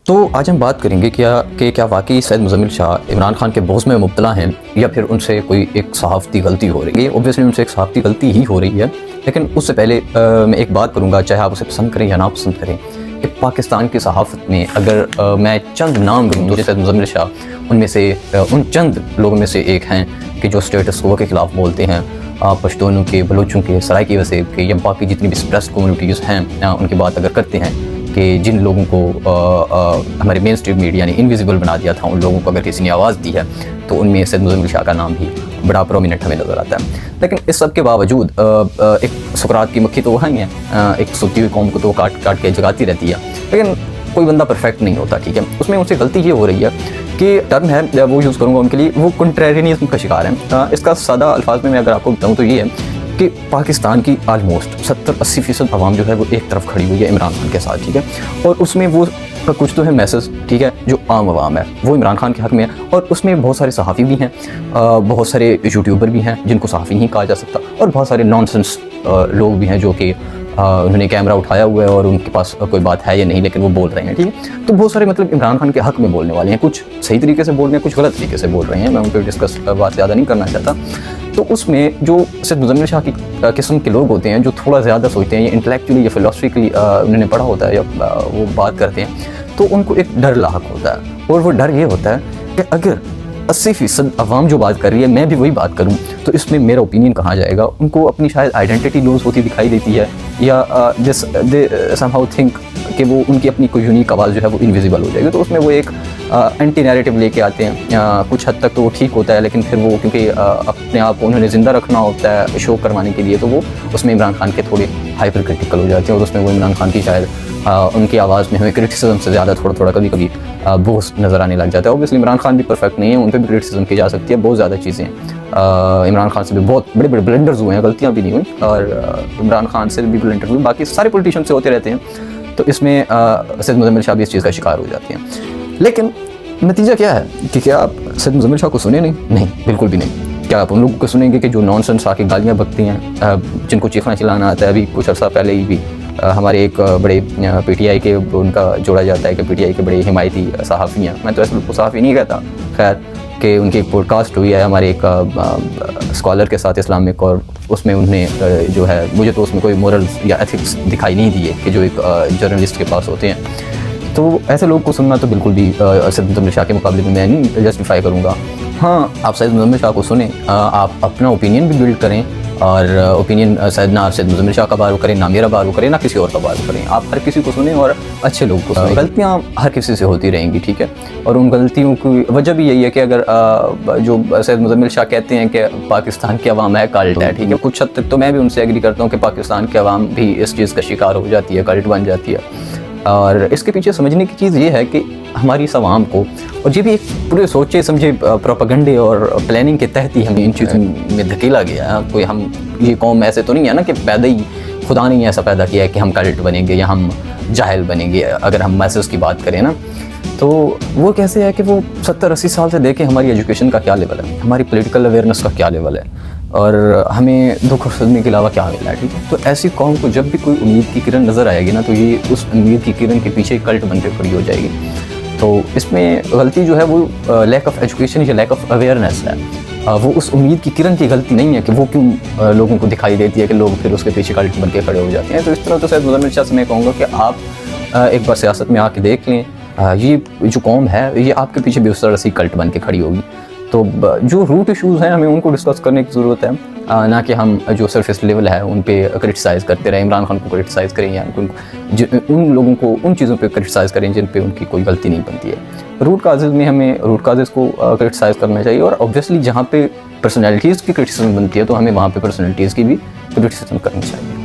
तो आज हम बात करेंगे क्या वाकई सैयद मुज़म्मिल शाह इमरान खान के बोझ में मुब्तला हैं या फिर उनसे कोई एक सहाफ़ती गलती हो रही है। ऑब्वियसली उनसे एक सहाफ़ती गलती ही हो रही है, लेकिन उससे पहले मैं एक बात करूँगा, चाहे आप उसे पसंद करें या ना पसंद करें, कि पाकिस्तान की सहाफ़त में अगर मैं चंद नाम लूँ तो सैयद मुज़म्मिल शाह उनमें से उन चंद लोगों में से एक हैं कि जो स्टेटस क्वो के ख़िलाफ़ बोलते हैं। पश्तूनों के, बलूचों के, सराइकी वसीब के या बाकी जितनी भी स्प्रेस कम्युनिटीज़ हैं उनकी बात अगर करते हैं कि जिन लोगों को हमारे मेन स्ट्रीम मीडिया ने इनविजिबल बना दिया था, उन लोगों को अगर किसी ने आवाज़ दी है तो उनमें सैयद मुज़म्मिल शाह का नाम भी बड़ा प्रोमिनेंट हमें नज़र आता है। लेकिन इस सब के बावजूद एक सुकरात की मक्खी तो वहाँ ही है, एक सोती हुई कौम को तो काट काट के जगाती रहती है, लेकिन कोई बंदा परफेक्ट नहीं होता, ठीक है। उसमें उनसे गलती ये हो रही है कि टर्म है वो यूज़ करूँगा उनके लिए, वो कंट्रेरियनिज्म का शिकार है। इसका सादा अल्फाज में मैं अगर आपको बताऊँ तो ये है कि पाकिस्तान की आलमोस्ट 70-80% आवाम जो है वो एक तरफ खड़ी हुई है इमरान खान के साथ, ठीक है। और उसमें वो कुछ तो है मैसेज, ठीक है, जो आम आवाम है वो इमरान खान के हक़ में है, और उसमें बहुत सारे सहाफ़ी भी हैं, बहुत सारे यूट्यूबर भी हैं जिनको सहाफ़ी नहीं कहा जा सकता, और बहुत सारे नॉनसेंस लोग भी हैं जो कि उन्होंने कैमरा उठाया हुआ है और उनके पास कोई बात है या नहीं, लेकिन वो बोल रहे हैं, ठीक है। तो बहुत सारे मतलब इमरान खान के हक़ में बोलने वाले हैं, कुछ सही तरीके से बोल रहे हैं, कुछ गलत तरीके से बोल रहे हैं। मैं उन पर डिस्कस बात ज़्यादा नहीं करना चाहता। तो उसमें जो सैयद मुज़म्मिल शाह की किस्म के लोग होते हैं जो थोड़ा ज़्यादा सोचते हैं या इंटेलेक्चुअली या फिलोसफिकली उन्होंने पढ़ा होता है या वो बात करते हैं, तो उनको एक डर लाहक होता है, और वो डर ये होता है कि अगर 80% आवाम जो बात कर रही है मैं भी वही बात करूं तो इसमें मेरा ओपिनियन कहाँ जाएगा। उनको अपनी शायद आइडेंटिटी लूज होती दिखाई देती है, या दिस दे समहाउ थिंक कि वो उनकी अपनी कोई यूनिक आवाज़ जो है वो इनविजिबल हो जाएगी। तो उसमें वो एक एंटी नैरेटिव लेके आते हैं। कुछ हद तक तो वो ठीक होता है, लेकिन फिर वो क्योंकि अपने आप को उन्होंने ज़िंदा रखना होता है शो करवाने के लिए, तो वो उसमें इमरान खान के थोड़े हाइपर क्रिटिकल हो जाते हैं, और उसमें वो इमरान खान की शायद उनकी आवाज़ में हमें क्रिटिसिज्म से ज़्यादा थोड़ा कभी बोझ नज़र आने लग जाता है। ऑब्वियसली इमरान खान भी परफेक्ट नहीं है, उन पर भी क्रिटिसिज्म की जा सकती है, बहुत ज़्यादा चीज़ें इमरान खान से भी बहुत बड़े बड़े ब्लंडर्स हुए हैं, गलतियाँ भी नहीं हुई, और इमरान खान से भी ब्लंडर हुए, बाकी सारे पॉलिटिशियन से होते रहते हैं। तो इसमें सैयद मुज़म्मिल शाह भी इस चीज़ का शिकार हो जाते हैं। लेकिन नतीजा क्या है कि क्या आप सैयद मुज़म्मिल शाह को सुने नहीं, बिल्कुल भी नहीं। क्या आप उन लोगों को सुनेंगे कि जो नॉनसेंस आके गालियाँ बकती हैं, जिनको चीखना चिल्लाना आता है। अभी कुछ अर्सा पहले ही भी हमारे एक बड़े पीटीआई के उनका जोड़ा जाता है कि पीटीआई के बड़े हिमायती सहाफ़ी हैं, मैं तो ऐसे लोग को सहाफ़ी नहीं कहता, खैर, कि उनकी एक पॉडकास्ट हुई है हमारे एक स्कॉलर के साथ इस्लामिक, और उसमें उन्हें जो है, मुझे तो उसमें कोई मोरल्स या एथिक्स दिखाई नहीं दिए कि जो एक जर्नलिस्ट के पास होते हैं। तो ऐसे लोग को सुनना तो बिल्कुल भी सैयद मुज़म्मिल शाह के मुकाबले में मैं नहीं जस्टिफाई करूँगा। हाँ, आप सैयद मुज़म्मिल शाह को सुने, आप अपना ओपिनियन भी बिल्ड करें, और ओपिनियन शायद ना सैयद मुज़म्मिल शाह का बारू करें, ना मेरा बारू करें, ना किसी और का बारू करें। आप हर किसी को सुने और अच्छे लोग को सुने। गलतियाँ हर किसी से होती रहेंगी, ठीक है, और उन गलतियों की वजह भी यही है कि अगर जो सैयद मुज़म्मिल शाह कहते हैं कि पाकिस्तान की आवाम है कल्ट है, ठीक है, कुछ हद तक तो मैं भी उनसे एग्री करता हूँ कि पाकिस्तान की आवाम भी इस चीज़ का शिकार हो जाती है, कल्ट बन जाती है। और इसके पीछे समझने की चीज़ ये है कि हमारी इस आवाम को, और ये भी एक पूरे सोचे समझे प्रोपेगेंडे और प्लानिंग के तहत ही हमें इन चीज़ों में धकेला गया है। कोई हम ये कौम ऐसे तो नहीं है ना कि पैदा ही खुदा ने ऐसा पैदा किया है कि हम कल्ट बनेंगे या हम जाहिल बनेंगे। अगर हम मैसेज की बात करें ना, तो वो कैसे है कि वो 70-80 साल से देखें हमारी एजुकेशन का क्या लेवल है, हमारी पॉलिटिकल अवेयरनेस का क्या लेवल है, और हमें दुख और सदमे के अलावा क्या मिला है, ठीक है। तो ऐसी कौम को जब भी कोई उम्मीद की किरण नज़र आएगी ना, तो ये उस उम्मीद की किरण के पीछे कल्ट बन के खड़ी हो जाएगी। तो इसमें गलती जो है वो लैक ऑफ एजुकेशन या लैक ऑफ अवेयरनेस है। वो उस उम्मीद की किरण की गलती नहीं है कि वो क्यों लोगों को दिखाई देती है कि लोग फिर उसके पीछे कल्ट बन के खड़े हो जाते हैं। तो इस तरह तो सैयद मुज़म्मिल शाह से मैं कहूँगा कि आप एक बार सियासत में आके देख लें, ये जो कौम है ये आपके पीछे बेहतर सी कल्ट बन के खड़ी होगी। तो जो रूट इश्यूज़ हैं हमें उनको डिस्कस करने की ज़रूरत है, ना कि हम जो सरफेस लेवल है उन पे क्रिटिसाइज़ करते रहें, इमरान खान को क्रिटिसाइज़ करें या उन लोगों को उन चीज़ों पे क्रिटिसाइज़ करें जिन पे उनकी कोई गलती नहीं बनती है। रूट काजेज़ में हमें रूट काजेज़ को क्रिटिसाइज़ करना चाहिए, और ऑब्वियसली जहाँ पे पर्सनैलिटीज़ की क्रिटिसिज्म बनती है तो हमें वहाँ पे पर्सनैलिटीज़ की भी क्रिटिसिज्म करनी चाहिए।